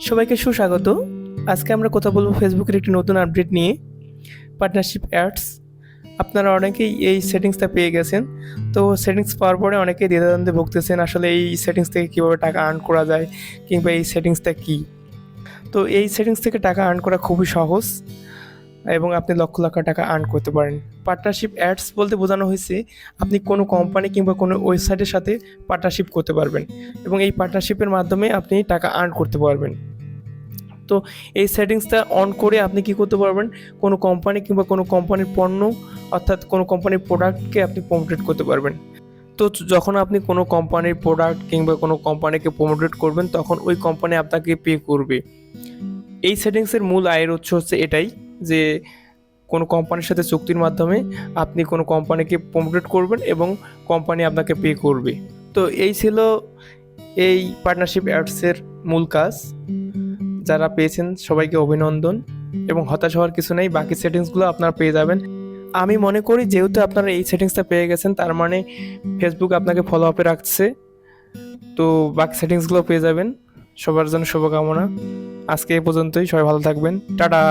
সবাইকে সুস্বাগত। আজকে আমরা কথা বলবো ফেসবুকের একটি নতুন আপডেট নিয়ে, পার্টনারশিপ অ্যাডস। আপনারা অনেকেই এই সেটিংসটা পেয়ে গেছেন। তো সেটিংস পাওয়ার পরে অনেকেই দ্বিধাদ্বন্দ্বে ভুগতেছেন, আসলে এই সেটিংস থেকে কীভাবে টাকা আর্ন করা যায় কিংবা এই সেটিংসটা কী। তো এই সেটিংস থেকে টাকা আর্ন করা খুবই সহজ এবং আপনি লক্ষ লক্ষ টাকা আর্ন করতে পারেন। পার্টনারশিপ অ্যাডস বলতে বোঝানো হয়েছে আপনি কোনো কোম্পানি কিংবা কোনো ওয়েবসাইটের সাথে পার্টনারশিপ করতে পারবেন এবং এই পার্টনারশিপের মাধ্যমে আপনি টাকা আর্ন করতে পারবেন। তো এই সেটিংসটা অন করে আপনি কি করতে পারবেন, কোনো কোম্পানি কিংবা কোনো কোম্পানির পণ্য অর্থাৎ কোনো কোম্পানির প্রোডাক্টকে আপনি প্রমোটেট করতে পারবেন। তো যখন আপনি কোনো কোম্পানির প্রোডাক্ট কিংবা কোনো কোম্পানিকে প্রমোটেট করবেন তখন ওই কোম্পানি আপনাকে পে করবে। এই সেটিংসের মূল আয়ের উৎস হচ্ছে এটাই যে কোনো কোম্পানির সাথে চুক্তির মাধ্যমে আপনি কোনো কোম্পানিকে প্রমোটেট করবেন এবং কোম্পানি আপনাকে পে করবে। তো এই ছিল এই পার্টনারশিপ অ্যাডসের মূল কাজ। যারা পেয়েছেন সবাইকে অভিনন্দন এবং হতাশ হওয়ার কিছু নেই, বাকি সেটিংসগুলো আপনারা পেয়ে যাবেন। আমি মনে করি যেহেতু আপনারা এই সেটিংসটা পেয়ে গেছেন তার মানে ফেসবুক আপনাকে ফলো আপে রাখছে, তো বাকি সেটিংসগুলো পেয়ে যাবেন। সবার জন্য শুভকামনা। আজকে এই পর্যন্তই, সবাই ভালো থাকবেন, টাটা।